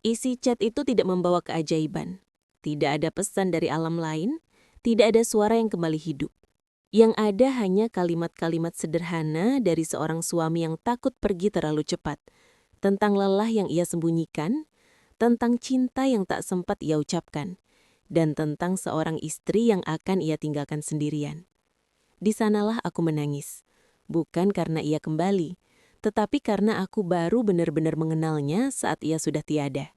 Isi chat itu tidak membawa keajaiban. Tidak ada pesan dari alam lain, tidak ada suara yang kembali hidup. Yang ada hanya kalimat-kalimat sederhana dari seorang suami yang takut pergi terlalu cepat, tentang lelah yang ia sembunyikan, tentang cinta yang tak sempat ia ucapkan, dan tentang seorang istri yang akan ia tinggalkan sendirian. Di sanalah aku menangis, bukan karena ia kembali, tetapi karena aku baru benar-benar mengenalnya saat ia sudah tiada.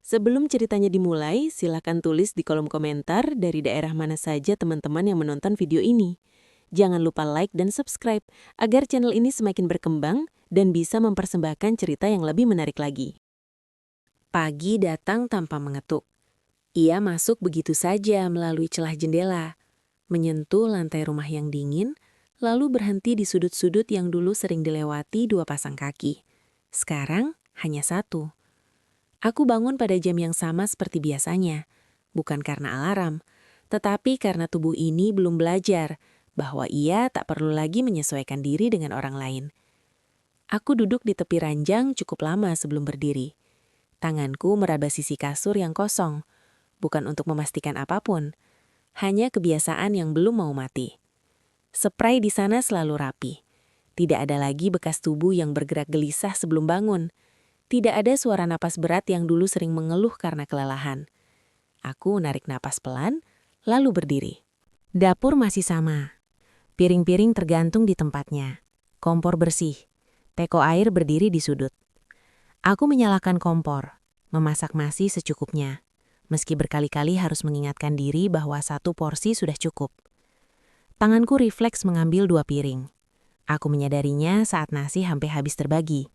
Sebelum ceritanya dimulai, silakan tulis di kolom komentar dari daerah mana saja teman-teman yang menonton video ini. Jangan lupa like dan subscribe agar channel ini semakin berkembang dan bisa mempersembahkan cerita yang lebih menarik lagi. Pagi datang tanpa mengetuk. Ia masuk begitu saja melalui celah jendela, menyentuh lantai rumah yang dingin, lalu berhenti di sudut-sudut yang dulu sering dilewati dua pasang kaki. Sekarang hanya satu. Aku bangun pada jam yang sama seperti biasanya, bukan karena alarm, tetapi karena tubuh ini belum belajar bahwa ia tak perlu lagi menyesuaikan diri dengan orang lain. Aku duduk di tepi ranjang cukup lama sebelum berdiri. Tanganku meraba sisi kasur yang kosong, bukan untuk memastikan apapun, hanya kebiasaan yang belum mau mati. Spray di sana selalu rapi. Tidak ada lagi bekas tubuh yang bergerak gelisah sebelum bangun. Tidak ada suara napas berat yang dulu sering mengeluh karena kelelahan. Aku narik napas pelan, lalu berdiri. Dapur masih sama. Piring-piring tergantung di tempatnya. Kompor bersih. Teko air berdiri di sudut. Aku menyalakan kompor, memasak nasi secukupnya. Meski berkali-kali harus mengingatkan diri bahwa satu porsi sudah cukup. Tanganku refleks mengambil dua piring. Aku menyadarinya saat nasi hampir habis terbagi.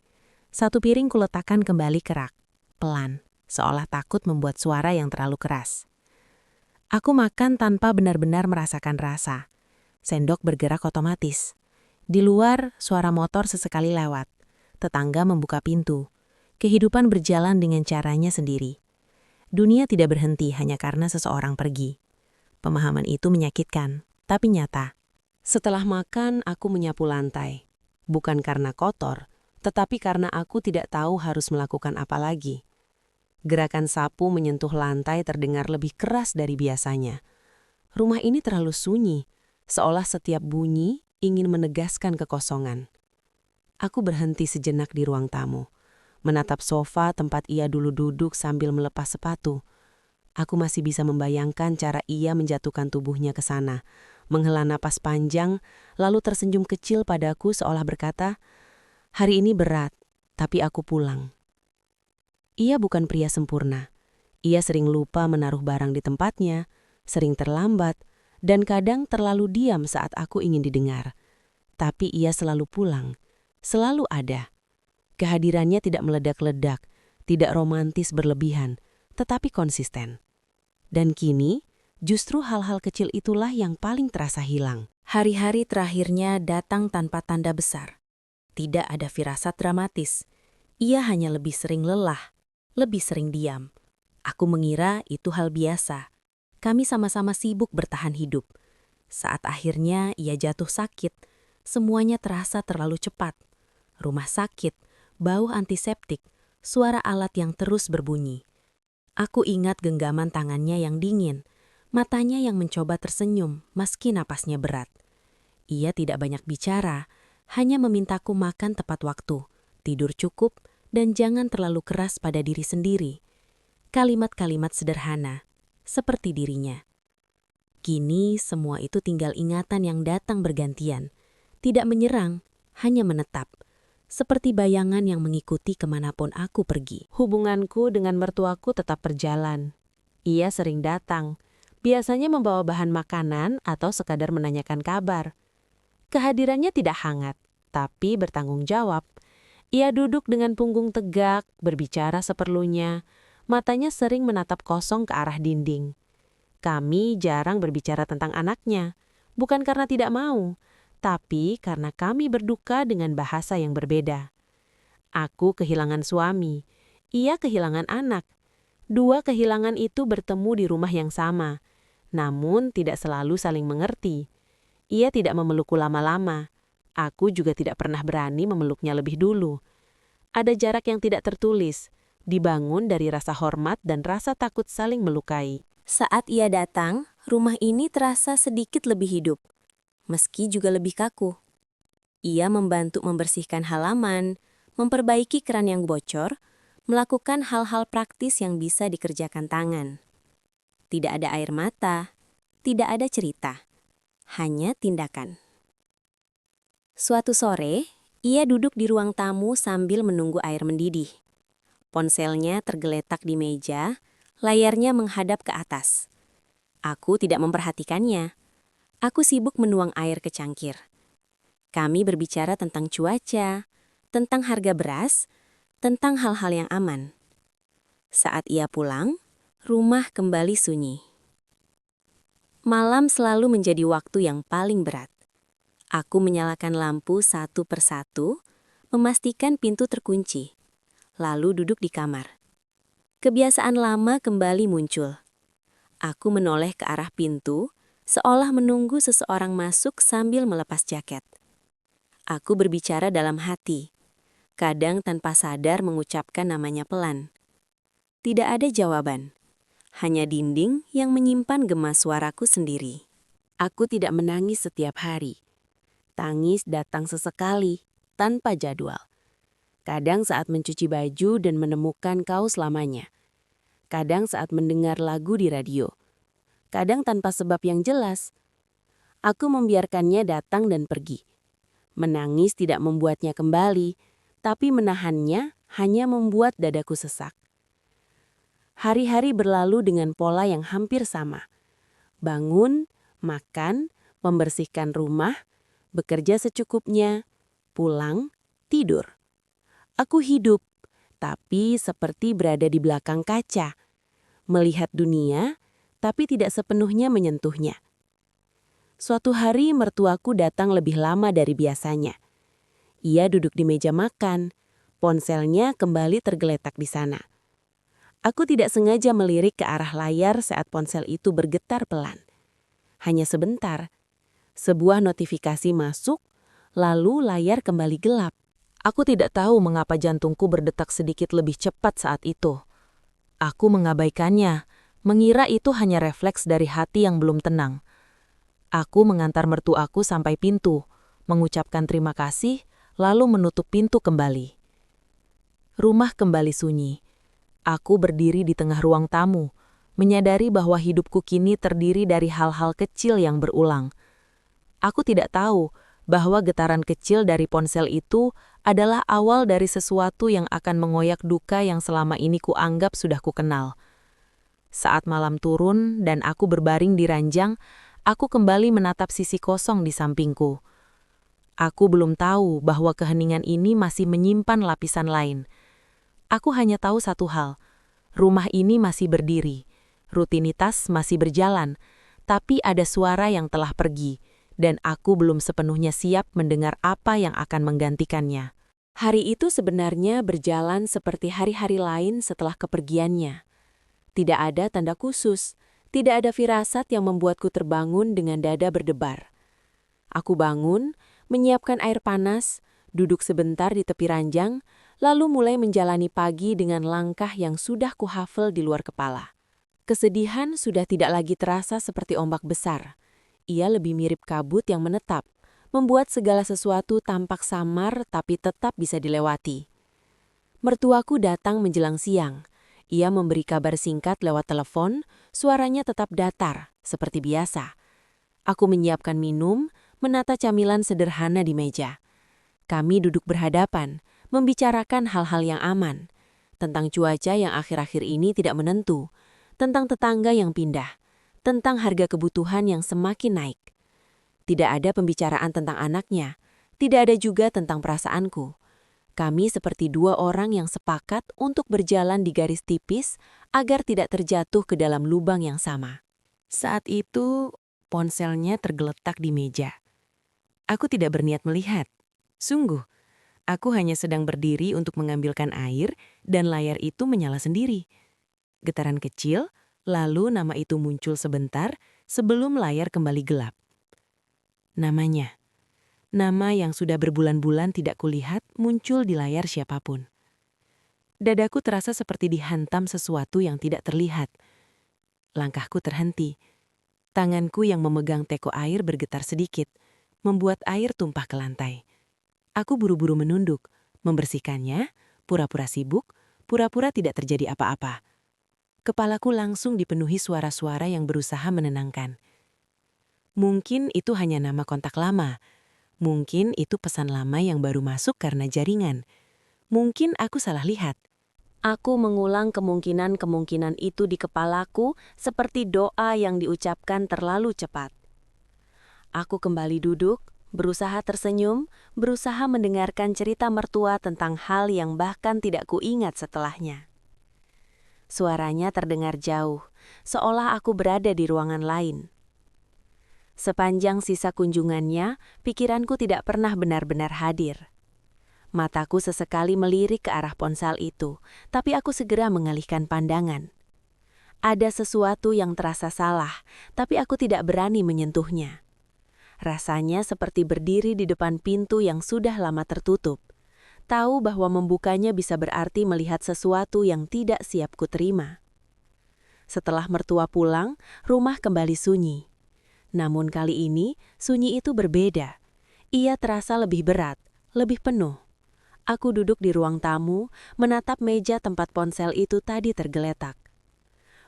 Satu piring kuletakkan kembali ke rak, pelan, seolah takut membuat suara yang terlalu keras. Aku makan tanpa benar-benar merasakan rasa. Sendok bergerak otomatis. Di luar, suara motor sesekali lewat. Tetangga membuka pintu. Kehidupan berjalan dengan caranya sendiri. Dunia tidak berhenti hanya karena seseorang pergi. Pemahaman itu menyakitkan, tapi nyata. Setelah makan, aku menyapu lantai. Bukan karena kotor, tetapi karena aku tidak tahu harus melakukan apa lagi. Gerakan sapu menyentuh lantai terdengar lebih keras dari biasanya. Rumah ini terlalu sunyi, seolah setiap bunyi ingin menegaskan kekosongan. Aku berhenti sejenak di ruang tamu, menatap sofa tempat ia dulu duduk sambil melepas sepatu. Aku masih bisa membayangkan cara ia menjatuhkan tubuhnya ke sana, menghela napas panjang, lalu tersenyum kecil padaku seolah berkata, "Hari ini berat, tapi aku pulang." Ia bukan pria sempurna. Ia sering lupa menaruh barang di tempatnya, sering terlambat, dan kadang terlalu diam saat aku ingin didengar. Tapi ia selalu pulang, selalu ada. Kehadirannya tidak meledak-ledak, tidak romantis berlebihan, tetapi konsisten. Dan kini, justru hal-hal kecil itulah yang paling terasa hilang. Hari-hari terakhirnya datang tanpa tanda besar. Tidak ada firasat dramatis. Ia hanya lebih sering lelah, lebih sering diam. Aku mengira itu hal biasa. Kami sama-sama sibuk bertahan hidup. Saat akhirnya ia jatuh sakit, semuanya terasa terlalu cepat. Rumah sakit, bau antiseptik, suara alat yang terus berbunyi. Aku ingat genggaman tangannya yang dingin, matanya yang mencoba tersenyum meski napasnya berat. Ia tidak banyak bicara, hanya memintaku makan tepat waktu, tidur cukup, dan jangan terlalu keras pada diri sendiri. Kalimat-kalimat sederhana, seperti dirinya. Kini semua itu tinggal ingatan yang datang bergantian. Tidak menyerang, hanya menetap. Seperti bayangan yang mengikuti kemanapun aku pergi. Hubunganku dengan mertuaku tetap berjalan. Ia sering datang, biasanya membawa bahan makanan atau sekadar menanyakan kabar. Kehadirannya tidak hangat, tapi bertanggung jawab. Ia duduk dengan punggung tegak, berbicara seperlunya. Matanya sering menatap kosong ke arah dinding. Kami jarang berbicara tentang anaknya, bukan karena tidak mau, tapi karena kami berduka dengan bahasa yang berbeda. Aku kehilangan suami, ia kehilangan anak. Dua kehilangan itu bertemu di rumah yang sama, namun tidak selalu saling mengerti. Ia tidak memelukku lama-lama. Aku juga tidak pernah berani memeluknya lebih dulu. Ada jarak yang tidak tertulis, dibangun dari rasa hormat dan rasa takut saling melukai. Saat ia datang, rumah ini terasa sedikit lebih hidup, meski juga lebih kaku. Ia membantu membersihkan halaman, memperbaiki keran yang bocor, melakukan hal-hal praktis yang bisa dikerjakan tangan. Tidak ada air mata, tidak ada cerita, hanya tindakan. Suatu sore, ia duduk di ruang tamu sambil menunggu air mendidih. Ponselnya tergeletak di meja, layarnya menghadap ke atas. Aku tidak memperhatikannya. Aku sibuk menuang air ke cangkir. Kami berbicara tentang cuaca, tentang harga beras, tentang hal-hal yang aman. Saat ia pulang, rumah kembali sunyi. Malam selalu menjadi waktu yang paling berat. Aku menyalakan lampu satu persatu, memastikan pintu terkunci, lalu duduk di kamar. Kebiasaan lama kembali muncul. Aku menoleh ke arah pintu, seolah menunggu seseorang masuk sambil melepas jaket. Aku berbicara dalam hati, kadang tanpa sadar mengucapkan namanya pelan. Tidak ada jawaban, hanya dinding yang menyimpan gema suaraku sendiri. Aku tidak menangis setiap hari. Tangis datang sesekali, tanpa jadwal. Kadang saat mencuci baju dan menemukan kaos lamanya. Kadang saat mendengar lagu di radio. Kadang tanpa sebab yang jelas. Aku membiarkannya datang dan pergi. Menangis tidak membuatnya kembali, tapi menahannya hanya membuat dadaku sesak. Hari-hari berlalu dengan pola yang hampir sama. Bangun, makan, membersihkan rumah, bekerja secukupnya, pulang, tidur. Aku hidup, tapi seperti berada di belakang kaca. Melihat dunia, tapi tidak sepenuhnya menyentuhnya. Suatu hari mertuaku datang lebih lama dari biasanya. Ia duduk di meja makan, ponselnya kembali tergeletak di sana. Aku tidak sengaja melirik ke arah layar saat ponsel itu bergetar pelan. Hanya sebentar. Sebuah notifikasi masuk, lalu layar kembali gelap. Aku tidak tahu mengapa jantungku berdetak sedikit lebih cepat saat itu. Aku mengabaikannya, mengira itu hanya refleks dari hati yang belum tenang. Aku mengantar mertuaku sampai pintu, mengucapkan terima kasih, lalu menutup pintu kembali. Rumah kembali sunyi. Aku berdiri di tengah ruang tamu, menyadari bahwa hidupku kini terdiri dari hal-hal kecil yang berulang. Aku tidak tahu bahwa getaran kecil dari ponsel itu adalah awal dari sesuatu yang akan mengoyak duka yang selama ini kuanggap sudah kukenal. Saat malam turun dan aku berbaring di ranjang, aku kembali menatap sisi kosong di sampingku. Aku belum tahu bahwa keheningan ini masih menyimpan lapisan lain. Aku hanya tahu satu hal, rumah ini masih berdiri, rutinitas masih berjalan, tapi ada suara yang telah pergi. Dan aku belum sepenuhnya siap mendengar apa yang akan menggantikannya. Hari itu sebenarnya berjalan seperti hari-hari lain setelah kepergiannya. Tidak ada tanda khusus, tidak ada firasat yang membuatku terbangun dengan dada berdebar. Aku bangun, menyiapkan air panas, duduk sebentar di tepi ranjang, lalu mulai menjalani pagi dengan langkah yang sudah kuhafal di luar kepala. Kesedihan sudah tidak lagi terasa seperti ombak besar. Ia lebih mirip kabut yang menetap, membuat segala sesuatu tampak samar tapi tetap bisa dilewati. Mertuaku datang menjelang siang. Ia memberi kabar singkat lewat telepon, suaranya tetap datar, seperti biasa. Aku menyiapkan minum, menata camilan sederhana di meja. Kami duduk berhadapan, membicarakan hal-hal yang aman, tentang cuaca yang akhir-akhir ini tidak menentu, tentang tetangga yang pindah, tentang harga kebutuhan yang semakin naik. Tidak ada pembicaraan tentang anaknya, tidak ada juga tentang perasaanku. Kami seperti dua orang yang sepakat untuk berjalan di garis tipis agar tidak terjatuh ke dalam lubang yang sama. Saat itu, ponselnya tergeletak di meja. Aku tidak berniat melihat. Sungguh, aku hanya sedang berdiri untuk mengambilkan air dan layar itu menyala sendiri. Getaran kecil, lalu nama itu muncul sebentar sebelum layar kembali gelap. Namanya. Nama yang sudah berbulan-bulan tidak kulihat muncul di layar siapapun. Dadaku terasa seperti dihantam sesuatu yang tidak terlihat. Langkahku terhenti. Tanganku yang memegang teko air bergetar sedikit, membuat air tumpah ke lantai. Aku buru-buru menunduk, membersihkannya, pura-pura sibuk, pura-pura tidak terjadi apa-apa. Kepalaku langsung dipenuhi suara-suara yang berusaha menenangkan. Mungkin itu hanya nama kontak lama. Mungkin itu pesan lama yang baru masuk karena jaringan. Mungkin aku salah lihat. Aku mengulang kemungkinan-kemungkinan itu di kepalaku seperti doa yang diucapkan terlalu cepat. Aku kembali duduk, berusaha tersenyum, berusaha mendengarkan cerita mertua tentang hal yang bahkan tidak kuingat setelahnya. Suaranya terdengar jauh, seolah aku berada di ruangan lain. Sepanjang sisa kunjungannya, pikiranku tidak pernah benar-benar hadir. Mataku sesekali melirik ke arah ponsel itu, tapi aku segera mengalihkan pandangan. Ada sesuatu yang terasa salah, tapi aku tidak berani menyentuhnya. Rasanya seperti berdiri di depan pintu yang sudah lama tertutup. Tahu bahwa membukanya bisa berarti melihat sesuatu yang tidak siap kuterima. Setelah mertua pulang, rumah kembali sunyi. Namun kali ini, sunyi itu berbeda. Ia terasa lebih berat, lebih penuh. Aku duduk di ruang tamu, menatap meja tempat ponsel itu tadi tergeletak.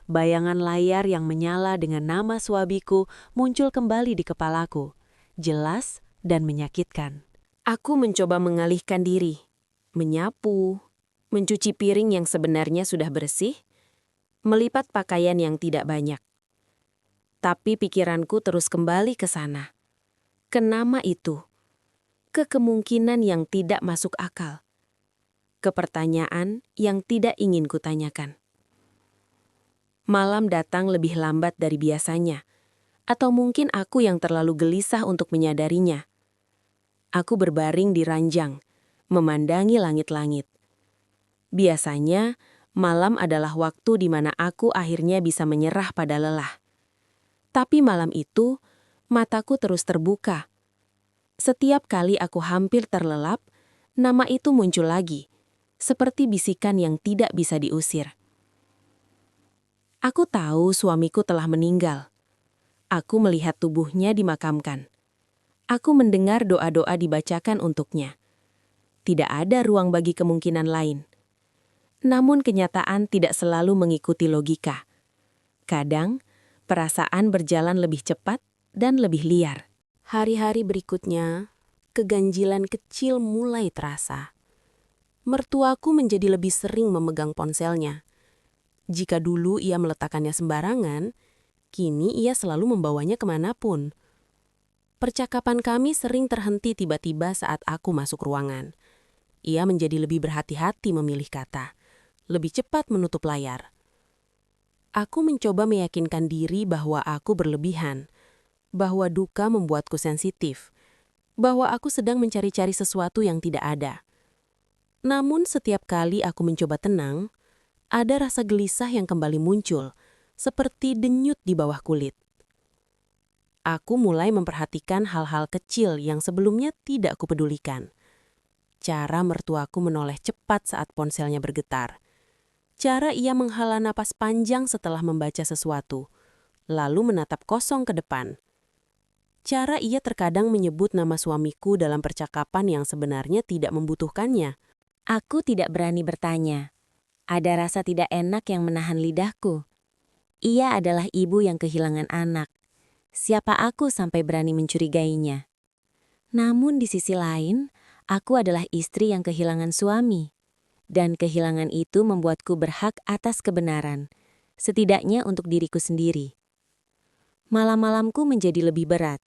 Bayangan layar yang menyala dengan nama suamiku muncul kembali di kepalaku, jelas dan menyakitkan. Aku mencoba mengalihkan diri, menyapu, mencuci piring yang sebenarnya sudah bersih, melipat pakaian yang tidak banyak. Tapi pikiranku terus kembali ke sana, ke nama itu, ke kemungkinan yang tidak masuk akal, ke pertanyaan yang tidak ingin kutanyakan. Malam datang lebih lambat dari biasanya, atau mungkin aku yang terlalu gelisah untuk menyadarinya. Aku berbaring di ranjang, memandangi langit-langit. Biasanya, malam adalah waktu di mana aku akhirnya bisa menyerah pada lelah. Tapi malam itu, mataku terus terbuka. Setiap kali aku hampir terlelap, nama itu muncul lagi, seperti bisikan yang tidak bisa diusir. Aku tahu suamiku telah meninggal. Aku melihat tubuhnya dimakamkan. Aku mendengar doa-doa dibacakan untuknya. Tidak ada ruang bagi kemungkinan lain. Namun kenyataan tidak selalu mengikuti logika. Kadang, perasaan berjalan lebih cepat dan lebih liar. Hari-hari berikutnya, keganjilan kecil mulai terasa. Mertuaku menjadi lebih sering memegang ponselnya. Jika dulu ia meletakkannya sembarangan, kini ia selalu membawanya kemanapun. Percakapan kami sering terhenti tiba-tiba saat aku masuk ruangan. Ia menjadi lebih berhati-hati memilih kata, lebih cepat menutup layar. Aku mencoba meyakinkan diri bahwa aku berlebihan, bahwa duka membuatku sensitif, bahwa aku sedang mencari-cari sesuatu yang tidak ada. Namun setiap kali aku mencoba tenang, ada rasa gelisah yang kembali muncul, seperti denyut di bawah kulit. Aku mulai memperhatikan hal-hal kecil yang sebelumnya tidak kupedulikan. Cara mertuaku menoleh cepat saat ponselnya bergetar. Cara ia menghela napas panjang setelah membaca sesuatu, lalu menatap kosong ke depan. Cara ia terkadang menyebut nama suamiku dalam percakapan yang sebenarnya tidak membutuhkannya. Aku tidak berani bertanya. Ada rasa tidak enak yang menahan lidahku. Ia adalah ibu yang kehilangan anak. Siapa aku sampai berani mencurigainya? Namun di sisi lain, aku adalah istri yang kehilangan suami. Dan kehilangan itu membuatku berhak atas kebenaran, setidaknya untuk diriku sendiri. Malam-malamku menjadi lebih berat.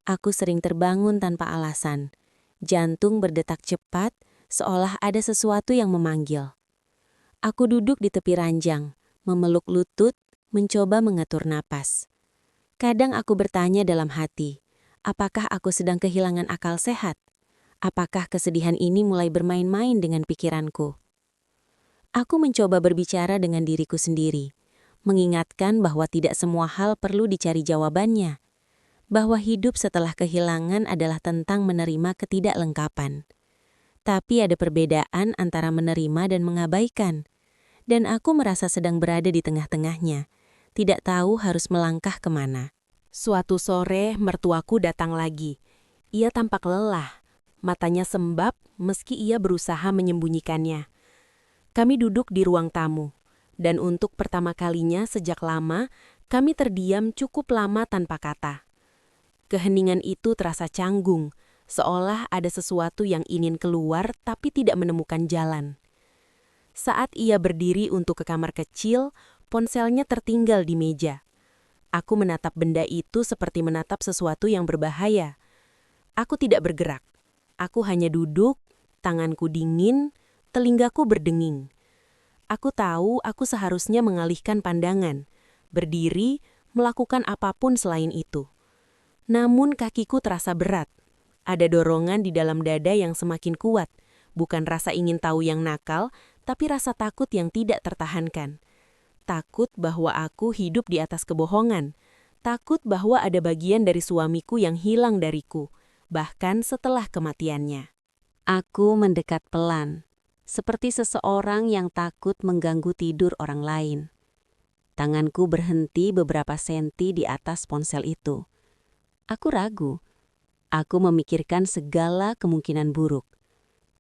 Aku sering terbangun tanpa alasan. Jantung berdetak cepat, seolah ada sesuatu yang memanggil. Aku duduk di tepi ranjang, memeluk lutut, mencoba mengatur napas. Kadang aku bertanya dalam hati, apakah aku sedang kehilangan akal sehat? Apakah kesedihan ini mulai bermain-main dengan pikiranku? Aku mencoba berbicara dengan diriku sendiri, mengingatkan bahwa tidak semua hal perlu dicari jawabannya, bahwa hidup setelah kehilangan adalah tentang menerima ketidaklengkapan. Tapi ada perbedaan antara menerima dan mengabaikan. Dan aku merasa sedang berada di tengah-tengahnya, tidak tahu harus melangkah kemana. Suatu sore, mertuaku datang lagi. Ia tampak lelah, matanya sembab meski ia berusaha menyembunyikannya. Kami duduk di ruang tamu, dan untuk pertama kalinya sejak lama, kami terdiam cukup lama tanpa kata. Keheningan itu terasa canggung, seolah ada sesuatu yang ingin keluar tapi tidak menemukan jalan. Saat ia berdiri untuk ke kamar kecil, ponselnya tertinggal di meja. Aku menatap benda itu seperti menatap sesuatu yang berbahaya. Aku tidak bergerak. Aku hanya duduk, tanganku dingin, telingaku berdenging. Aku tahu aku seharusnya mengalihkan pandangan, berdiri, melakukan apapun selain itu. Namun kakiku terasa berat. Ada dorongan di dalam dada yang semakin kuat, bukan rasa ingin tahu yang nakal, tapi rasa takut yang tidak tertahankan. Takut bahwa aku hidup di atas kebohongan. Takut bahwa ada bagian dari suamiku yang hilang dariku, bahkan setelah kematiannya. Aku mendekat pelan, seperti seseorang yang takut mengganggu tidur orang lain. Tanganku berhenti beberapa senti di atas ponsel itu. Aku ragu. Aku memikirkan segala kemungkinan buruk.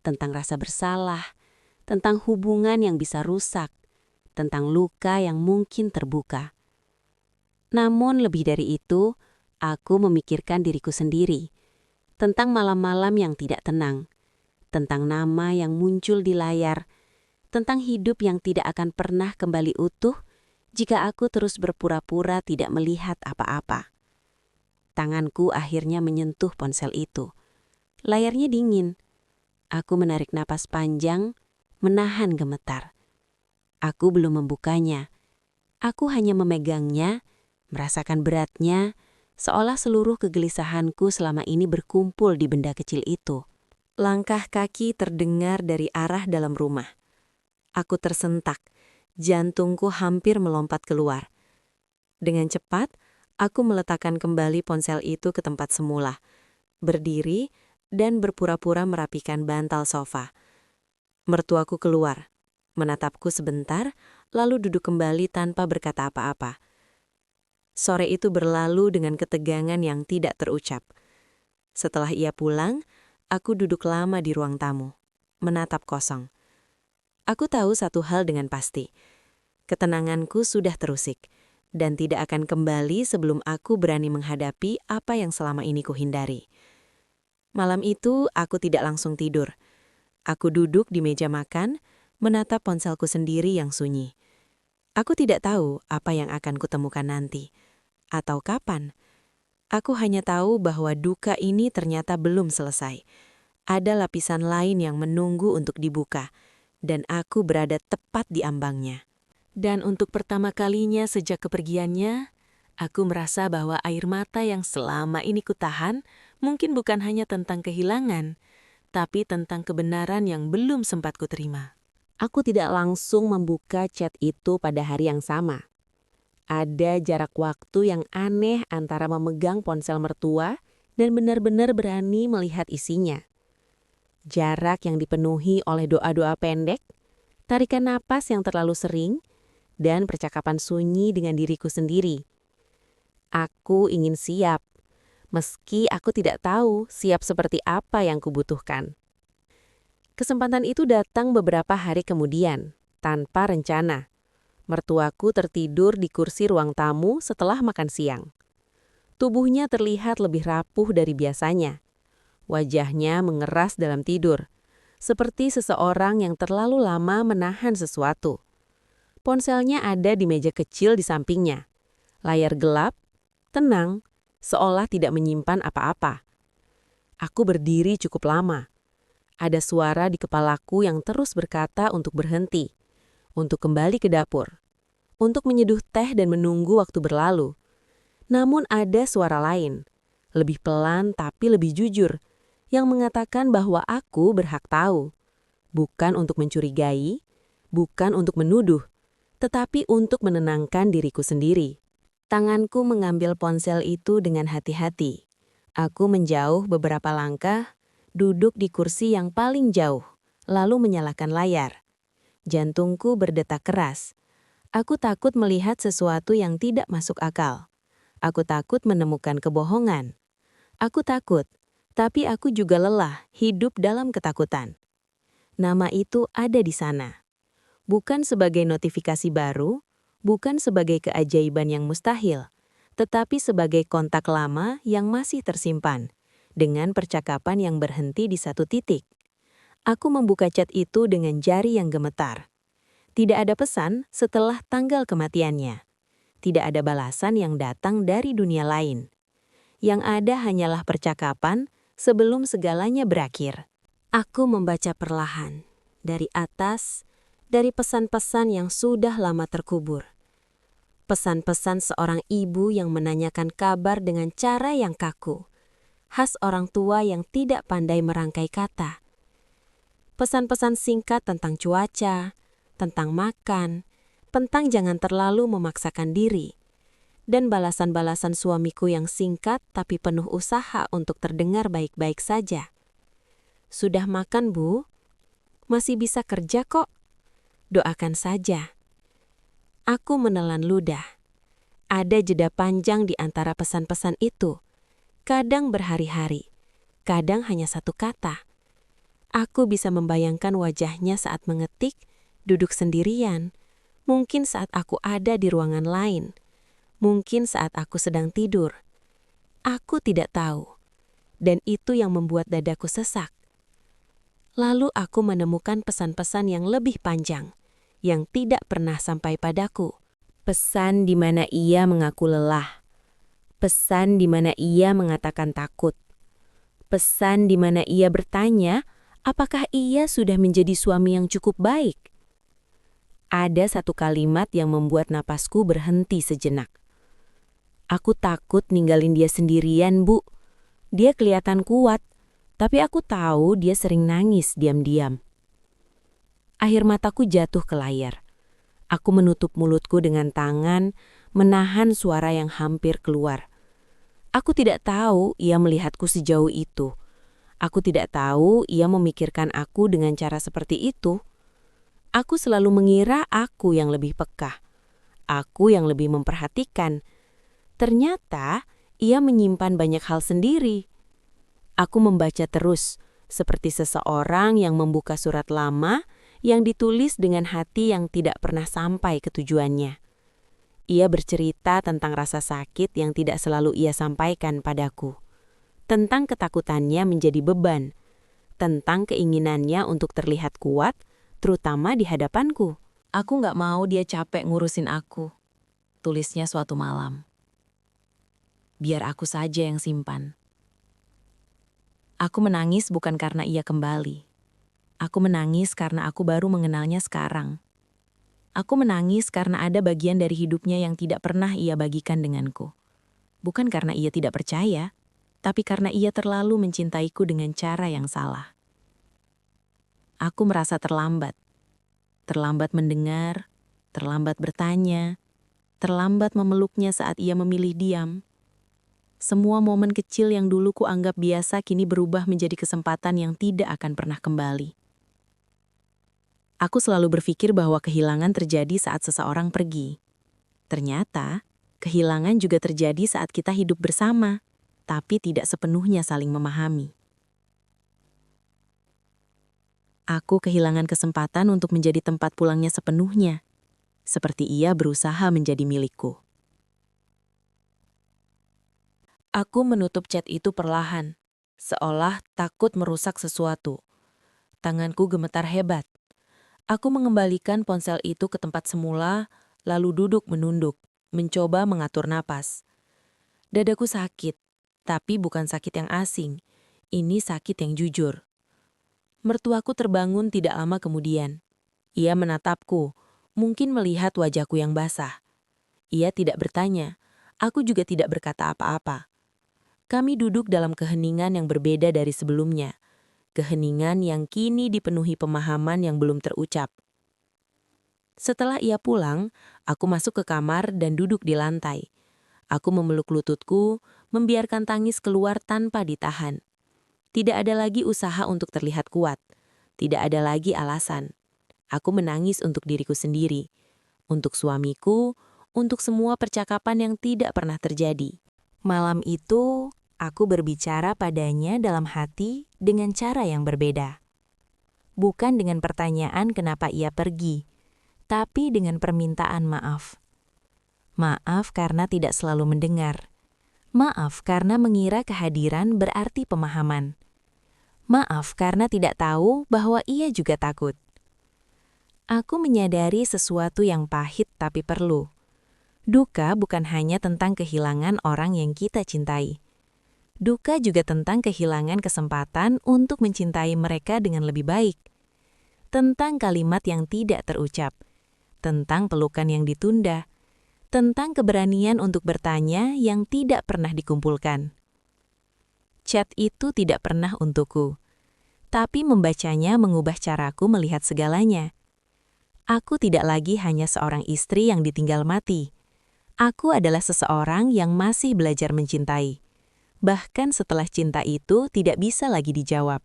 Tentang rasa bersalah, tentang hubungan yang bisa rusak, tentang luka yang mungkin terbuka. Namun lebih dari itu, aku memikirkan diriku sendiri. Tentang malam-malam yang tidak tenang. Tentang nama yang muncul di layar. Tentang hidup yang tidak akan pernah kembali utuh jika aku terus berpura-pura tidak melihat apa-apa. Tanganku akhirnya menyentuh ponsel itu. Layarnya dingin. Aku menarik napas panjang, menahan gemetar. Aku belum membukanya. Aku hanya memegangnya, merasakan beratnya, seolah seluruh kegelisahanku selama ini berkumpul di benda kecil itu. Langkah kaki terdengar dari arah dalam rumah. Aku tersentak, jantungku hampir melompat keluar. Dengan cepat, aku meletakkan kembali ponsel itu ke tempat semula, berdiri dan berpura-pura merapikan bantal sofa. Mertuaku keluar, menatapku sebentar, lalu duduk kembali tanpa berkata apa-apa. Sore itu berlalu dengan ketegangan yang tidak terucap. Setelah ia pulang, aku duduk lama di ruang tamu, menatap kosong. Aku tahu satu hal dengan pasti. Ketenanganku sudah terusik, dan tidak akan kembali sebelum aku berani menghadapi apa yang selama ini kuhindari. Malam itu, aku tidak langsung tidur. Aku duduk di meja makan, menatap ponselku sendiri yang sunyi. Aku tidak tahu apa yang akan kutemukan nanti, atau kapan. Aku hanya tahu bahwa duka ini ternyata belum selesai. Ada lapisan lain yang menunggu untuk dibuka, dan aku berada tepat di ambangnya. Dan untuk pertama kalinya sejak kepergiannya, aku merasa bahwa air mata yang selama ini kutahan mungkin bukan hanya tentang kehilangan, tapi tentang kebenaran yang belum sempat kuterima. Aku tidak langsung membuka chat itu pada hari yang sama. Ada jarak waktu yang aneh antara memegang ponsel mertua dan benar-benar berani melihat isinya. Jarak yang dipenuhi oleh doa-doa pendek, tarikan napas yang terlalu sering, dan percakapan sunyi dengan diriku sendiri. Aku ingin siap, meski aku tidak tahu siap seperti apa yang kubutuhkan. Kesempatan itu datang beberapa hari kemudian, tanpa rencana. Mertuaku tertidur di kursi ruang tamu setelah makan siang. Tubuhnya terlihat lebih rapuh dari biasanya. Wajahnya mengeras dalam tidur, seperti seseorang yang terlalu lama menahan sesuatu. Ponselnya ada di meja kecil di sampingnya. Layar gelap, tenang, seolah tidak menyimpan apa-apa. Aku berdiri cukup lama. Ada suara di kepalaku yang terus berkata untuk berhenti, untuk kembali ke dapur, untuk menyeduh teh dan menunggu waktu berlalu. Namun ada suara lain, lebih pelan tapi lebih jujur, yang mengatakan bahwa aku berhak tahu. Bukan untuk mencurigai, bukan untuk menuduh, tetapi untuk menenangkan diriku sendiri. Tanganku mengambil ponsel itu dengan hati-hati. Aku menjauh beberapa langkah, duduk di kursi yang paling jauh, lalu menyalakan layar. Jantungku berdetak keras. Aku takut melihat sesuatu yang tidak masuk akal. Aku takut menemukan kebohongan. Aku takut, tapi aku juga lelah hidup dalam ketakutan. Nama itu ada di sana. Bukan sebagai notifikasi baru, bukan sebagai keajaiban yang mustahil, tetapi sebagai kontak lama yang masih tersimpan, dengan percakapan yang berhenti di satu titik. Aku membuka chat itu dengan jari yang gemetar. Tidak ada pesan setelah tanggal kematiannya. Tidak ada balasan yang datang dari dunia lain. Yang ada hanyalah percakapan sebelum segalanya berakhir. Aku membaca perlahan, dari atas, dari pesan-pesan yang sudah lama terkubur. Pesan-pesan seorang ibu yang menanyakan kabar dengan cara yang kaku, khas orang tua yang tidak pandai merangkai kata. Pesan-pesan singkat tentang cuaca, tentang makan, tentang jangan terlalu memaksakan diri, dan balasan-balasan suamiku yang singkat tapi penuh usaha untuk terdengar baik-baik saja. Sudah makan, Bu? Masih bisa kerja kok. Doakan saja. Aku menelan ludah. Ada jeda panjang di antara pesan-pesan itu. Kadang berhari-hari, kadang hanya satu kata. Aku bisa membayangkan wajahnya saat mengetik, duduk sendirian. Mungkin saat aku ada di ruangan lain. Mungkin saat aku sedang tidur. Aku tidak tahu. Dan itu yang membuat dadaku sesak. Lalu aku menemukan pesan-pesan yang lebih panjang, yang tidak pernah sampai padaku. Pesan di mana ia mengaku lelah. Pesan di mana ia mengatakan takut. Pesan di mana ia bertanya, apakah ia sudah menjadi suami yang cukup baik? Ada satu kalimat yang membuat napasku berhenti sejenak. Aku takut ninggalin dia sendirian, Bu. Dia kelihatan kuat, tapi aku tahu dia sering nangis diam-diam. Akhir mataku jatuh ke layar. Aku menutup mulutku dengan tangan, menahan suara yang hampir keluar. Aku tidak tahu ia melihatku sejauh itu. Aku tidak tahu ia memikirkan aku dengan cara seperti itu. Aku selalu mengira aku yang lebih peka. Aku yang lebih memperhatikan. Ternyata ia menyimpan banyak hal sendiri. Aku membaca terus, seperti seseorang yang membuka surat lama yang ditulis dengan hati yang tidak pernah sampai ke tujuannya. Ia bercerita tentang rasa sakit yang tidak selalu ia sampaikan padaku. Tentang ketakutannya menjadi beban. Tentang keinginannya untuk terlihat kuat, terutama di hadapanku. Aku nggak mau dia capek ngurusin aku. Tulisnya suatu malam. Biar aku saja yang simpan. Aku menangis bukan karena ia kembali. Aku menangis karena aku baru mengenalnya sekarang. Aku menangis karena ada bagian dari hidupnya yang tidak pernah ia bagikan denganku. Bukan karena ia tidak percaya, tapi karena ia terlalu mencintaiku dengan cara yang salah. Aku merasa terlambat. Terlambat mendengar, terlambat bertanya, terlambat memeluknya saat ia memilih diam. Semua momen kecil yang dulu kuanggap biasa kini berubah menjadi kesempatan yang tidak akan pernah kembali. Aku selalu berpikir bahwa kehilangan terjadi saat seseorang pergi. Ternyata, kehilangan juga terjadi saat kita hidup bersama, tapi tidak sepenuhnya saling memahami. Aku kehilangan kesempatan untuk menjadi tempat pulangnya sepenuhnya, seperti ia berusaha menjadi milikku. Aku menutup chat itu perlahan, seolah takut merusak sesuatu. Tanganku gemetar hebat. Aku mengembalikan ponsel itu ke tempat semula, lalu duduk menunduk, mencoba mengatur napas. Dadaku sakit, tapi bukan sakit yang asing. Ini sakit yang jujur. Mertuaku terbangun tidak lama kemudian. Ia menatapku, mungkin melihat wajahku yang basah. Ia tidak bertanya, aku juga tidak berkata apa-apa. Kami duduk dalam keheningan yang berbeda dari sebelumnya. Keheningan yang kini dipenuhi pemahaman yang belum terucap. Setelah ia pulang, aku masuk ke kamar dan duduk di lantai. Aku memeluk lututku, membiarkan tangis keluar tanpa ditahan. Tidak ada lagi usaha untuk terlihat kuat. Tidak ada lagi alasan. Aku menangis untuk diriku sendiri, untuk suamiku, untuk semua percakapan yang tidak pernah terjadi. Malam itu, aku berbicara padanya dalam hati dengan cara yang berbeda. Bukan dengan pertanyaan kenapa ia pergi, tapi dengan permintaan maaf. Maaf karena tidak selalu mendengar. Maaf karena mengira kehadiran berarti pemahaman. Maaf karena tidak tahu bahwa ia juga takut. Aku menyadari sesuatu yang pahit tapi perlu. Duka bukan hanya tentang kehilangan orang yang kita cintai. Duka juga tentang kehilangan kesempatan untuk mencintai mereka dengan lebih baik. Tentang kalimat yang tidak terucap. Tentang pelukan yang ditunda. Tentang keberanian untuk bertanya yang tidak pernah dikumpulkan. Chat itu tidak pernah untukku. Tapi membacanya mengubah caraku melihat segalanya. Aku tidak lagi hanya seorang istri yang ditinggal mati. Aku adalah seseorang yang masih belajar mencintai. Bahkan setelah cinta itu tidak bisa lagi dijawab.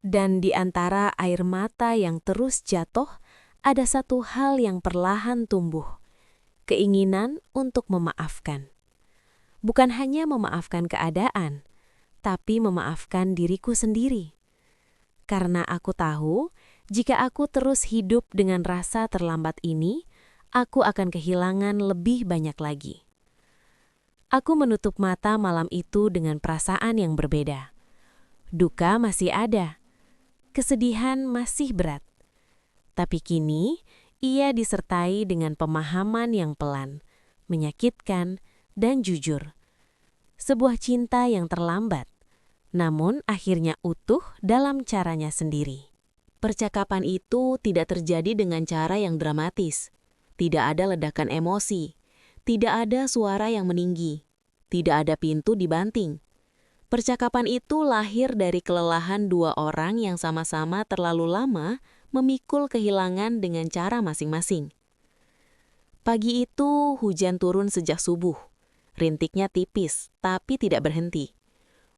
Dan di antara air mata yang terus jatuh, ada satu hal yang perlahan tumbuh. Keinginan untuk memaafkan. Bukan hanya memaafkan keadaan, tapi memaafkan diriku sendiri. Karena aku tahu, jika aku terus hidup dengan rasa terlambat ini, aku akan kehilangan lebih banyak lagi. Aku menutup mata malam itu dengan perasaan yang berbeda. Duka masih ada. Kesedihan masih berat. Tapi kini, ia disertai dengan pemahaman yang pelan, menyakitkan, dan jujur. Sebuah cinta yang terlambat, namun akhirnya utuh dalam caranya sendiri. Percakapan itu tidak terjadi dengan cara yang dramatis. Tidak ada ledakan emosi. Tidak ada suara yang meninggi. Tidak ada pintu dibanting. Percakapan itu lahir dari kelelahan dua orang yang sama-sama terlalu lama memikul kehilangan dengan cara masing-masing. Pagi itu hujan turun sejak subuh. Rintiknya tipis, tapi tidak berhenti.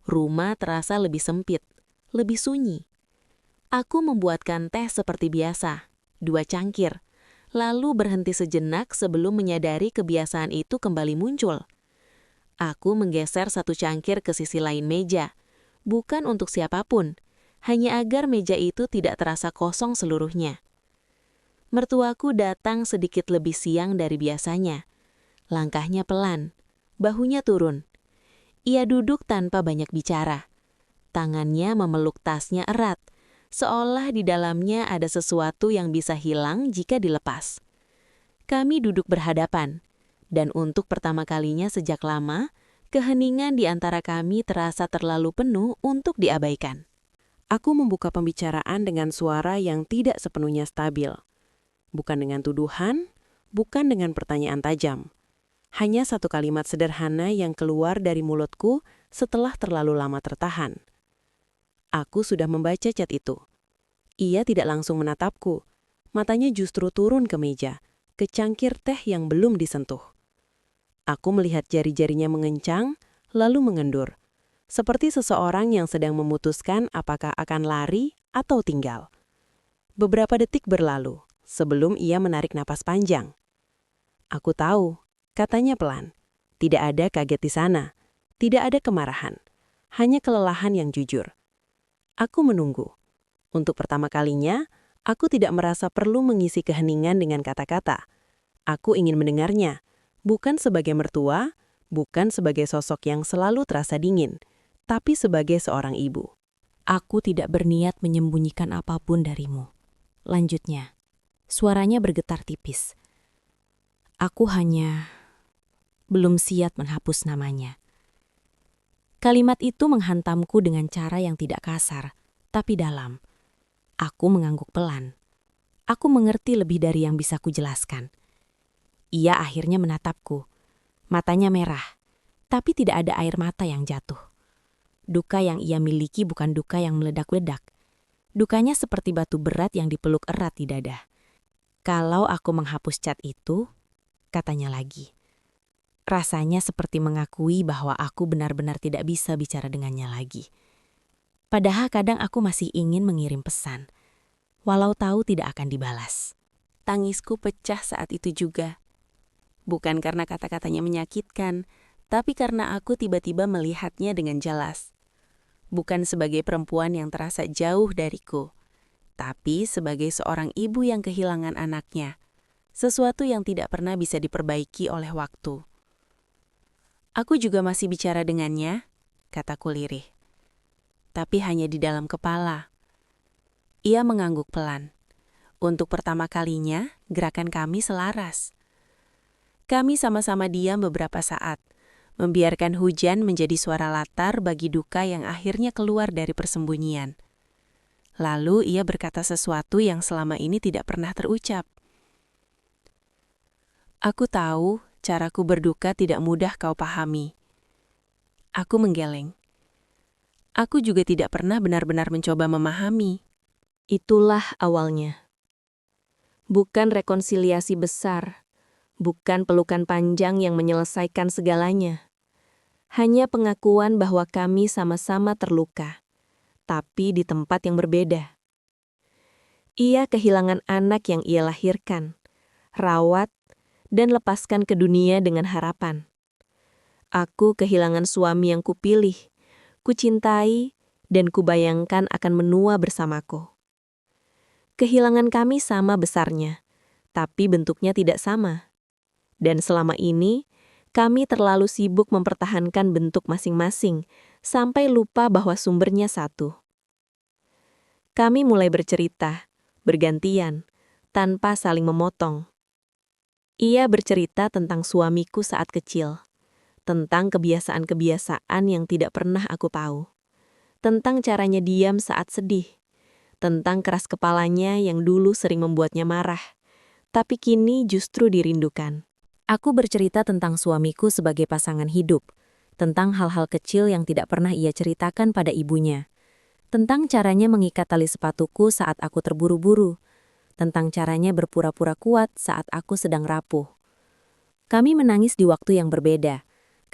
Rumah terasa lebih sempit, lebih sunyi. Aku membuatkan teh seperti biasa, 2 cangkir, lalu berhenti sejenak sebelum menyadari kebiasaan itu kembali muncul. Aku menggeser 1 cangkir ke sisi lain meja, bukan untuk siapapun, hanya agar meja itu tidak terasa kosong seluruhnya. Mertuaku datang sedikit lebih siang dari biasanya. Langkahnya pelan, bahunya turun. Ia duduk tanpa banyak bicara. Tangannya memeluk tasnya erat, seolah di dalamnya ada sesuatu yang bisa hilang jika dilepas. Kami duduk berhadapan, dan untuk pertama kalinya sejak lama, keheningan di antara kami terasa terlalu penuh untuk diabaikan. Aku membuka pembicaraan dengan suara yang tidak sepenuhnya stabil. Bukan dengan tuduhan, bukan dengan pertanyaan tajam. Hanya 1 kalimat sederhana yang keluar dari mulutku setelah terlalu lama tertahan. Aku sudah membaca chat itu. Ia tidak langsung menatapku. Matanya justru turun ke meja, ke cangkir teh yang belum disentuh. Aku melihat jari-jarinya mengencang, lalu mengendur. Seperti seseorang yang sedang memutuskan apakah akan lari atau tinggal. Beberapa detik berlalu, sebelum ia menarik napas panjang. Aku tahu, katanya pelan. Tidak ada kaget di sana. Tidak ada kemarahan. Hanya kelelahan yang jujur. Aku menunggu. Untuk pertama kalinya, aku tidak merasa perlu mengisi keheningan dengan kata-kata. Aku ingin mendengarnya, bukan sebagai mertua, bukan sebagai sosok yang selalu terasa dingin, tapi sebagai seorang ibu. Aku tidak berniat menyembunyikan apapun darimu. Lanjutnya, suaranya bergetar tipis. Aku hanya belum siap menghapus namanya. Kalimat itu menghantamku dengan cara yang tidak kasar, tapi dalam. Aku mengangguk pelan. Aku mengerti lebih dari yang bisa kujelaskan. Ia akhirnya menatapku. Matanya merah, tapi tidak ada air mata yang jatuh. Duka yang ia miliki bukan duka yang meledak-ledak. Dukanya seperti batu berat yang dipeluk erat di dada. Kalau aku menghapus chat itu, katanya lagi. Rasanya seperti mengakui bahwa aku benar-benar tidak bisa bicara dengannya lagi. Padahal kadang aku masih ingin mengirim pesan, walau tahu tidak akan dibalas. Tangisku pecah saat itu juga. Bukan karena kata-katanya menyakitkan, tapi karena aku tiba-tiba melihatnya dengan jelas. Bukan sebagai perempuan yang terasa jauh dariku, tapi sebagai seorang ibu yang kehilangan anaknya, sesuatu yang tidak pernah bisa diperbaiki oleh waktu. Aku juga masih bicara dengannya, kataku lirih. Tapi hanya di dalam kepala. Ia mengangguk pelan. Untuk pertama kalinya, gerakan kami selaras. Kami sama-sama diam beberapa saat, membiarkan hujan menjadi suara latar bagi duka yang akhirnya keluar dari persembunyian. Lalu ia berkata sesuatu yang selama ini tidak pernah terucap. Aku tahu caraku berduka tidak mudah kau pahami. Aku menggeleng. Aku juga tidak pernah benar-benar mencoba memahami. Itulah awalnya. Bukan rekonsiliasi besar, bukan pelukan panjang yang menyelesaikan segalanya. Hanya pengakuan bahwa kami sama-sama terluka, tapi di tempat yang berbeda. Ia kehilangan anak yang ia lahirkan, rawat, dan lepaskan ke dunia dengan harapan. Aku kehilangan suami yang kupilih, kucintai, dan kubayangkan akan menua bersamaku. Kehilangan kami sama besarnya, tapi bentuknya tidak sama. Dan selama ini, kami terlalu sibuk mempertahankan bentuk masing-masing, sampai lupa bahwa sumbernya satu. Kami mulai bercerita, bergantian, tanpa saling memotong. Ia bercerita tentang suamiku saat kecil, tentang kebiasaan-kebiasaan yang tidak pernah aku tahu, tentang caranya diam saat sedih, tentang keras kepalanya yang dulu sering membuatnya marah, tapi kini justru dirindukan. Aku bercerita tentang suamiku sebagai pasangan hidup, tentang hal-hal kecil yang tidak pernah ia ceritakan pada ibunya, tentang caranya mengikat tali sepatuku saat aku terburu-buru, tentang caranya berpura-pura kuat saat aku sedang rapuh. Kami menangis di waktu yang berbeda.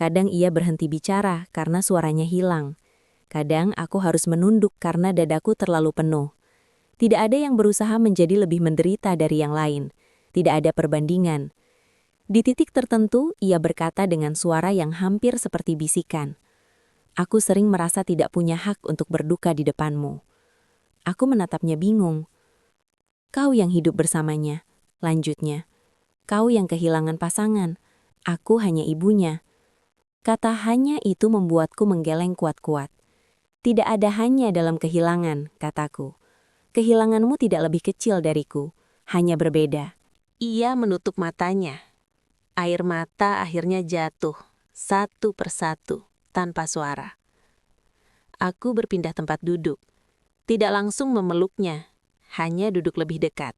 Kadang ia berhenti bicara karena suaranya hilang. Kadang aku harus menunduk karena dadaku terlalu penuh. Tidak ada yang berusaha menjadi lebih menderita dari yang lain. Tidak ada perbandingan. Di titik tertentu, ia berkata dengan suara yang hampir seperti bisikan. Aku sering merasa tidak punya hak untuk berduka di depanmu. Aku menatapnya bingung. Kau yang hidup bersamanya, lanjutnya. Kau yang kehilangan pasangan, aku hanya ibunya. Kata hanya itu membuatku menggeleng kuat-kuat. Tidak ada hanya dalam kehilangan, kataku. Kehilanganmu tidak lebih kecil dariku, hanya berbeda. Ia menutup matanya. Air mata akhirnya jatuh, satu persatu, tanpa suara. Aku berpindah tempat duduk. Tidak langsung memeluknya, hanya duduk lebih dekat.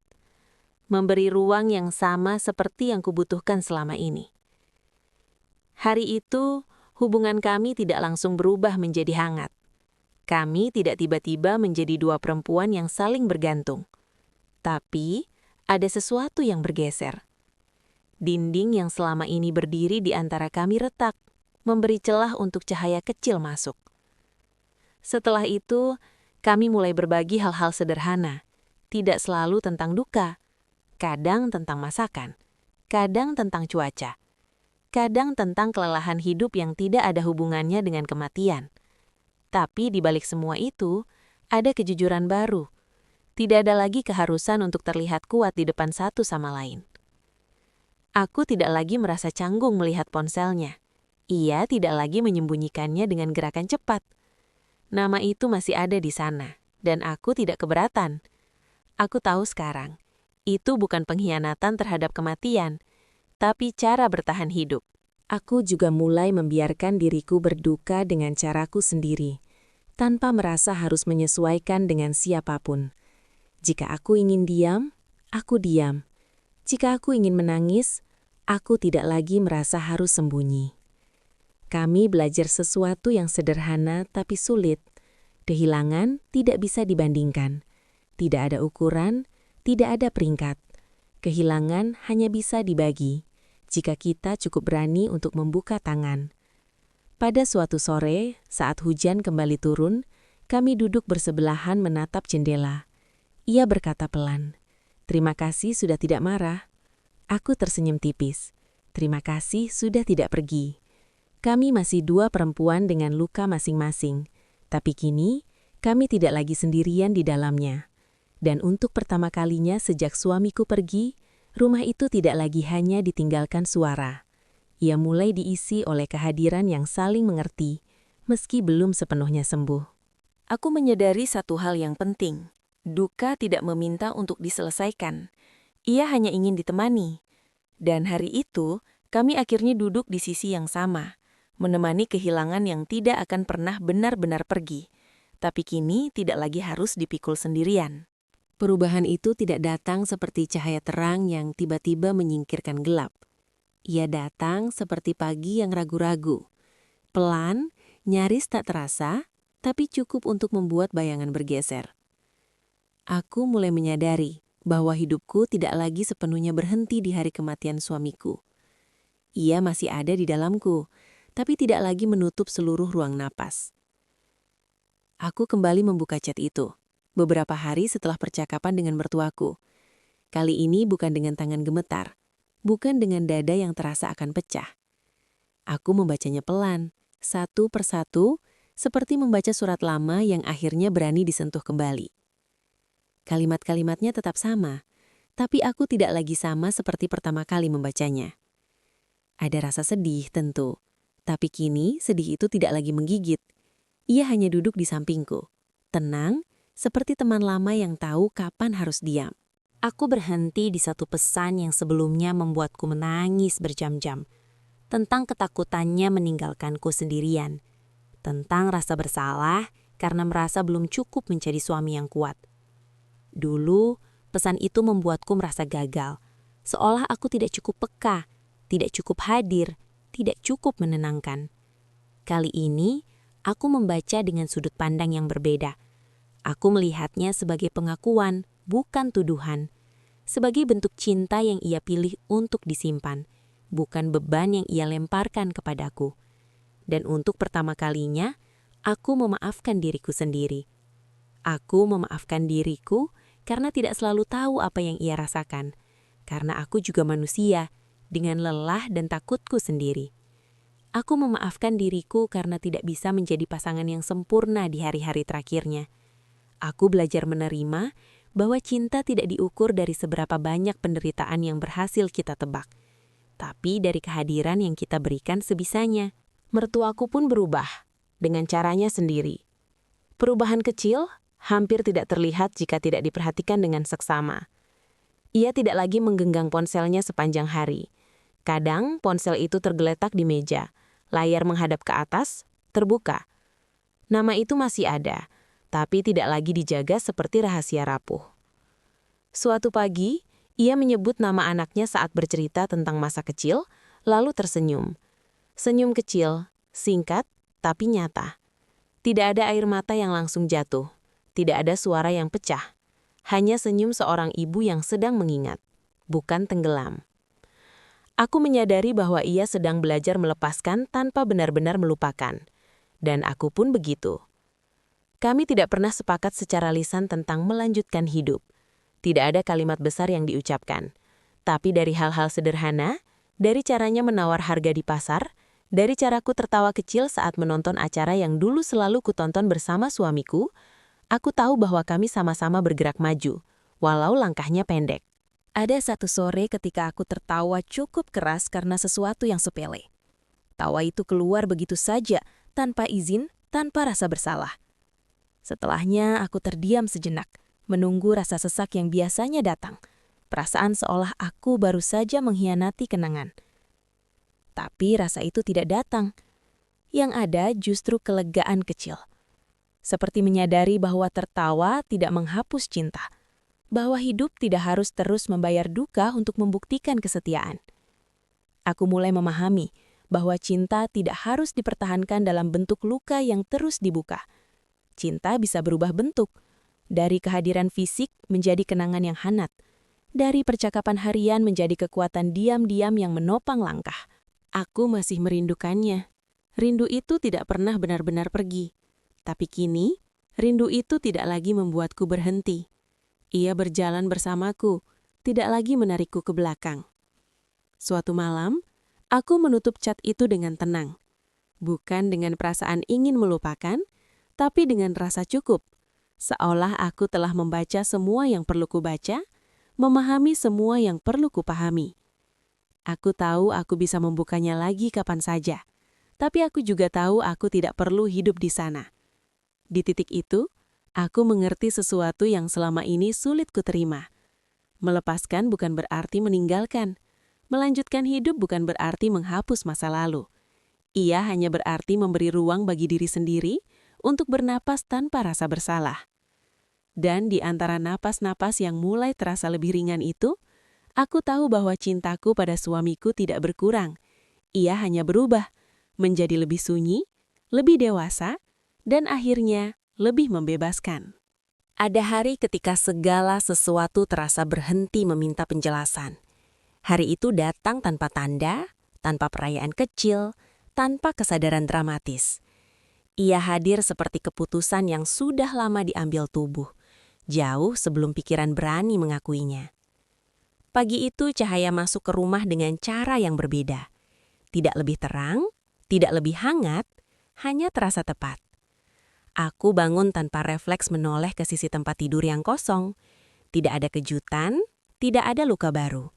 Memberi ruang yang sama seperti yang kubutuhkan selama ini. Hari itu, hubungan kami tidak langsung berubah menjadi hangat. Kami tidak tiba-tiba menjadi dua perempuan yang saling bergantung. Tapi, ada sesuatu yang bergeser. Dinding yang selama ini berdiri di antara kami retak, memberi celah untuk cahaya kecil masuk. Setelah itu, kami mulai berbagi hal-hal sederhana, tidak selalu tentang duka, kadang tentang masakan, kadang tentang cuaca, kadang tentang kelelahan hidup yang tidak ada hubungannya dengan kematian. Tapi di balik semua itu, ada kejujuran baru. Tidak ada lagi keharusan untuk terlihat kuat di depan satu sama lain. Aku tidak lagi merasa canggung melihat ponselnya. Ia tidak lagi menyembunyikannya dengan gerakan cepat. Nama itu masih ada di sana, dan aku tidak keberatan. Aku tahu sekarang, itu bukan pengkhianatan terhadap kematian, tapi cara bertahan hidup. Aku juga mulai membiarkan diriku berduka dengan caraku sendiri, tanpa merasa harus menyesuaikan dengan siapapun. Jika aku ingin diam, aku diam. Jika aku ingin menangis, aku tidak lagi merasa harus sembunyi. Kami belajar sesuatu yang sederhana tapi sulit. Kehilangan tidak bisa dibandingkan. Tidak ada ukuran, tidak ada peringkat. Kehilangan hanya bisa dibagi, jika kita cukup berani untuk membuka tangan. Pada suatu sore, saat hujan kembali turun, Kami duduk bersebelahan menatap jendela. Ia berkata pelan, "Terima kasih sudah tidak marah." Aku tersenyum tipis. "Terima kasih sudah tidak pergi." Kami masih dua perempuan dengan luka masing-masing. Tapi kini, kami tidak lagi sendirian di dalamnya. Dan untuk pertama kalinya sejak suamiku pergi, rumah itu tidak lagi hanya ditinggalkan suara. Ia mulai diisi oleh kehadiran yang saling mengerti, meski belum sepenuhnya sembuh. Aku menyadari satu hal yang penting. Duka tidak meminta untuk diselesaikan. Ia hanya ingin ditemani. Dan hari itu, kami akhirnya duduk di sisi yang sama, menemani kehilangan yang tidak akan pernah benar-benar pergi. Tapi kini tidak lagi harus dipikul sendirian. Perubahan itu tidak datang seperti cahaya terang yang tiba-tiba menyingkirkan gelap. Ia datang seperti pagi yang ragu-ragu. Pelan, nyaris tak terasa, tapi cukup untuk membuat bayangan bergeser. Aku mulai menyadari bahwa hidupku tidak lagi sepenuhnya berhenti di hari kematian suamiku. Ia masih ada di dalamku, tapi tidak lagi menutup seluruh ruang napas. Aku kembali membuka chat itu, beberapa hari setelah percakapan dengan mertuaku. Kali ini bukan dengan tangan gemetar, bukan dengan dada yang terasa akan pecah. Aku membacanya pelan, satu persatu, seperti membaca surat lama yang akhirnya berani disentuh kembali. Kalimat-kalimatnya tetap sama, tapi aku tidak lagi sama seperti pertama kali membacanya. Ada rasa sedih tentu, tapi kini sedih itu tidak lagi menggigit. Ia hanya duduk di sampingku, tenang, seperti teman lama yang tahu kapan harus diam. Aku berhenti di satu pesan yang sebelumnya membuatku menangis berjam-jam, tentang ketakutannya meninggalkanku sendirian, tentang rasa bersalah karena merasa belum cukup menjadi suami yang kuat. Dulu, pesan itu membuatku merasa gagal, seolah aku tidak cukup peka, tidak cukup hadir, tidak cukup menenangkan. Kali ini, aku membaca dengan sudut pandang yang berbeda. Aku melihatnya sebagai pengakuan, bukan tuduhan, sebagai bentuk cinta yang ia pilih untuk disimpan, bukan beban yang ia lemparkan kepadaku. Dan untuk pertama kalinya, aku memaafkan diriku sendiri. Aku memaafkan diriku karena tidak selalu tahu apa yang ia rasakan. Karena aku juga manusia, dengan lelah dan takutku sendiri. Aku memaafkan diriku karena tidak bisa menjadi pasangan yang sempurna di hari-hari terakhirnya. Aku belajar menerima bahwa cinta tidak diukur dari seberapa banyak penderitaan yang berhasil kita tebak, tapi dari kehadiran yang kita berikan sebisanya. Mertuaku pun berubah, dengan caranya sendiri. Perubahan kecil hampir tidak terlihat jika tidak diperhatikan dengan seksama. Ia tidak lagi menggenggam ponselnya sepanjang hari. Kadang ponsel itu tergeletak di meja, layar menghadap ke atas, terbuka. Nama itu masih ada, tapi tidak lagi dijaga seperti rahasia rapuh. Suatu pagi, ia menyebut nama anaknya saat bercerita tentang masa kecil, lalu tersenyum. Senyum kecil, singkat, tapi nyata. Tidak ada air mata yang langsung jatuh. Tidak ada suara yang pecah. Hanya senyum seorang ibu yang sedang mengingat, bukan tenggelam. Aku menyadari bahwa ia sedang belajar melepaskan tanpa benar-benar melupakan. Dan aku pun begitu. Kami tidak pernah sepakat secara lisan tentang melanjutkan hidup. Tidak ada kalimat besar yang diucapkan. Tapi dari hal-hal sederhana, dari caranya menawar harga di pasar, dari caraku tertawa kecil saat menonton acara yang dulu selalu kutonton bersama suamiku, aku tahu bahwa kami sama-sama bergerak maju, walau langkahnya pendek. Ada satu sore ketika aku tertawa cukup keras karena sesuatu yang sepele. Tawa itu keluar begitu saja, tanpa izin, tanpa rasa bersalah. Setelahnya aku terdiam sejenak, menunggu rasa sesak yang biasanya datang. Perasaan seolah aku baru saja mengkhianati kenangan. Tapi rasa itu tidak datang. Yang ada justru kelegaan kecil. Seperti menyadari bahwa tertawa tidak menghapus cinta. Bahwa hidup tidak harus terus membayar duka untuk membuktikan kesetiaan. Aku mulai memahami bahwa cinta tidak harus dipertahankan dalam bentuk luka yang terus dibuka. Cinta bisa berubah bentuk. Dari kehadiran fisik menjadi kenangan yang hangat. Dari percakapan harian menjadi kekuatan diam-diam yang menopang langkah. Aku masih merindukannya. Rindu itu tidak pernah benar-benar pergi. Tapi kini, Rindu itu tidak lagi membuatku berhenti. Ia berjalan bersamaku, tidak lagi menarikku ke belakang. Suatu malam, aku menutup chat itu dengan tenang. Bukan dengan perasaan ingin melupakan, tapi dengan rasa cukup. Seolah aku telah membaca semua yang perlu kubaca, memahami semua yang perlu kupahami. Aku tahu aku bisa membukanya lagi kapan saja, tapi aku juga tahu aku tidak perlu hidup di sana. Di titik itu, aku mengerti sesuatu yang selama ini sulit kuterima. Melepaskan bukan berarti meninggalkan. Melanjutkan hidup bukan berarti menghapus masa lalu. Ia hanya berarti memberi ruang bagi diri sendiri untuk bernapas tanpa rasa bersalah. Dan di antara napas-napas yang mulai terasa lebih ringan itu, aku tahu bahwa cintaku pada suamiku tidak berkurang. Ia hanya berubah, menjadi lebih sunyi, lebih dewasa, dan akhirnya lebih membebaskan. Ada hari ketika segala sesuatu terasa berhenti meminta penjelasan. Hari itu datang tanpa tanda, tanpa perayaan kecil, tanpa kesadaran dramatis. Ia hadir seperti keputusan yang sudah lama diambil tubuh, jauh sebelum pikiran berani mengakuinya. Pagi itu cahaya masuk ke rumah dengan cara yang berbeda. Tidak lebih terang, tidak lebih hangat, hanya terasa tepat. Aku bangun tanpa refleks menoleh ke sisi tempat tidur yang kosong. Tidak ada kejutan, tidak ada luka baru.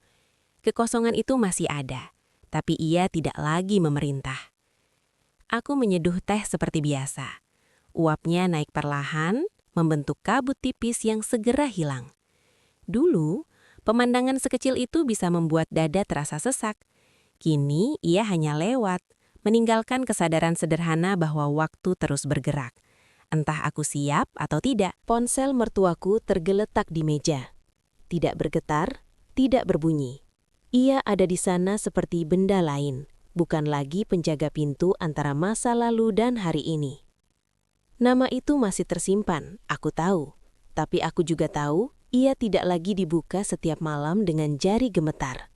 Kekosongan itu masih ada, tapi ia tidak lagi memerintah. Aku menyeduh teh seperti biasa. Uapnya naik perlahan, membentuk kabut tipis yang segera hilang. Dulu, pemandangan sekecil itu bisa membuat dada terasa sesak. Kini ia hanya lewat, meninggalkan kesadaran sederhana bahwa waktu terus bergerak. Entah aku siap atau tidak. Ponsel mertuaku tergeletak di meja. Tidak bergetar, tidak berbunyi. Ia ada di sana seperti benda lain, bukan lagi penjaga pintu antara masa lalu dan hari ini. Nama itu masih tersimpan, aku tahu. Tapi aku juga tahu, ia tidak lagi dibuka setiap malam dengan jari gemetar.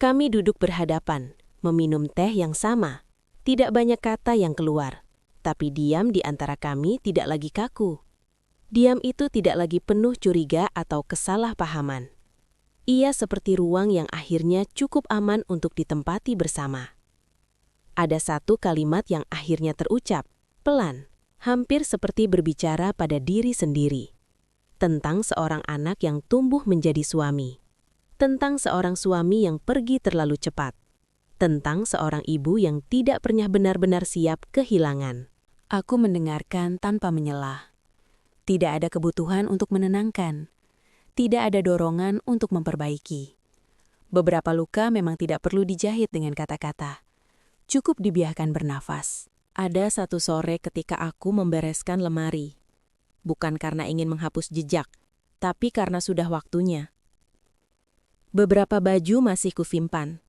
Kami duduk berhadapan, meminum teh yang sama. Tidak banyak kata yang keluar. Tapi diam di antara kami tidak lagi kaku. Diam itu tidak lagi penuh curiga atau kesalahpahaman. Ia seperti ruang yang akhirnya cukup aman untuk ditempati bersama. Ada satu kalimat yang akhirnya terucap, pelan, hampir seperti berbicara pada diri sendiri. Tentang seorang anak yang tumbuh menjadi suami. Tentang seorang suami yang pergi terlalu cepat. Tentang seorang ibu yang tidak pernah benar-benar siap kehilangan. Aku mendengarkan tanpa menyela. Tidak ada kebutuhan untuk menenangkan. Tidak ada dorongan untuk memperbaiki. Beberapa luka memang tidak perlu dijahit dengan kata-kata. Cukup dibiarkan bernafas. Ada satu sore ketika aku membereskan lemari. Bukan karena ingin menghapus jejak, tapi karena sudah waktunya. Beberapa baju masih kusimpan.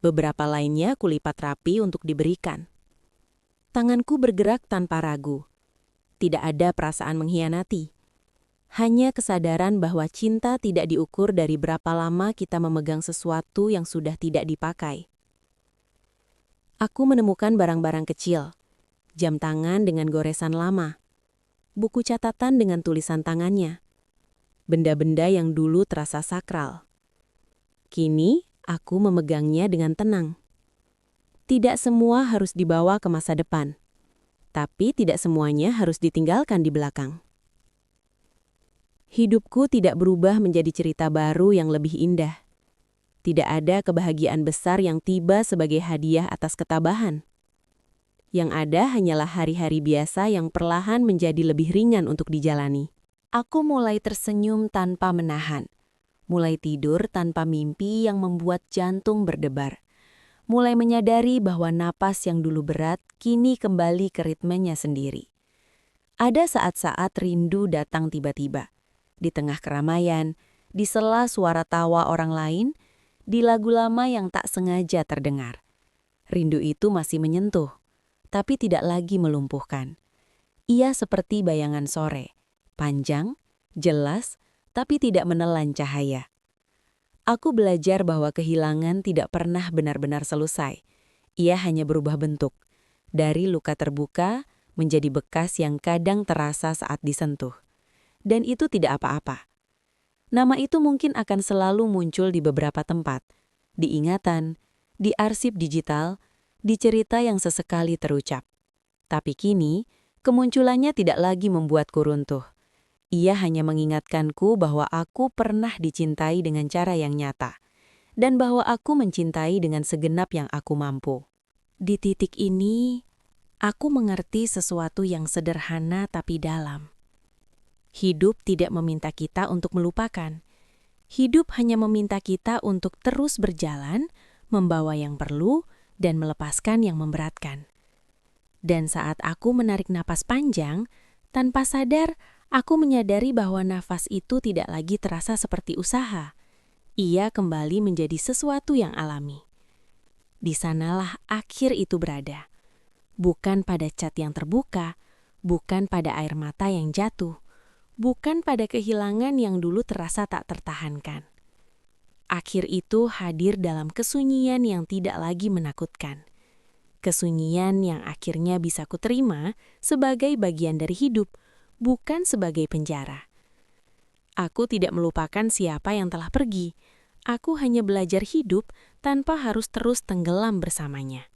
Beberapa lainnya kulipat rapi untuk diberikan. Tanganku bergerak tanpa ragu. Tidak ada perasaan mengkhianati. Hanya kesadaran bahwa cinta tidak diukur dari berapa lama kita memegang sesuatu yang sudah tidak dipakai. Aku menemukan barang-barang kecil. Jam tangan dengan goresan lama. Buku catatan dengan tulisan tangannya. Benda-benda yang dulu terasa sakral. Kini, aku memegangnya dengan tenang. Tidak semua harus dibawa ke masa depan, tapi tidak semuanya harus ditinggalkan di belakang. Hidupku tidak berubah menjadi cerita baru yang lebih indah. Tidak ada kebahagiaan besar yang tiba sebagai hadiah atas ketabahan. Yang ada hanyalah hari-hari biasa yang perlahan menjadi lebih ringan untuk dijalani. Aku mulai tersenyum tanpa menahan. Mulai tidur tanpa mimpi yang membuat jantung berdebar. Mulai menyadari bahwa napas yang dulu berat kini kembali ke ritmenya sendiri. Ada saat-saat rindu datang tiba-tiba. Di tengah keramaian, di sela suara tawa orang lain, di lagu lama yang tak sengaja terdengar. Rindu itu masih menyentuh, tapi tidak lagi melumpuhkan. Ia seperti bayangan sore, panjang, jelas, tapi tidak menelan cahaya. Aku belajar bahwa kehilangan tidak pernah benar-benar selesai. Ia hanya berubah bentuk. Dari luka terbuka menjadi bekas yang kadang terasa saat disentuh. Dan itu tidak apa-apa. Nama itu mungkin akan selalu muncul di beberapa tempat, di ingatan, di arsip digital, di cerita yang sesekali terucap. Tapi kini, kemunculannya tidak lagi membuatku runtuh. Ia hanya mengingatkanku bahwa aku pernah dicintai dengan cara yang nyata, dan bahwa aku mencintai dengan segenap yang aku mampu. Di titik ini, aku mengerti sesuatu yang sederhana tapi dalam. Hidup tidak meminta kita untuk melupakan. Hidup hanya meminta kita untuk terus berjalan, membawa yang perlu, dan melepaskan yang memberatkan. Dan saat aku menarik napas panjang, tanpa sadar, aku menyadari bahwa nafas itu tidak lagi terasa seperti usaha. Ia kembali menjadi sesuatu yang alami. Di sanalah akhir itu berada. Bukan pada cat yang terbuka, bukan pada air mata yang jatuh, bukan pada kehilangan yang dulu terasa tak tertahankan. Akhir itu hadir dalam kesunyian yang tidak lagi menakutkan. Kesunyian yang akhirnya bisa kuterima sebagai bagian dari hidup, bukan sebagai penjara. Aku tidak melupakan siapa yang telah pergi. Aku hanya belajar hidup tanpa harus terus tenggelam bersamanya.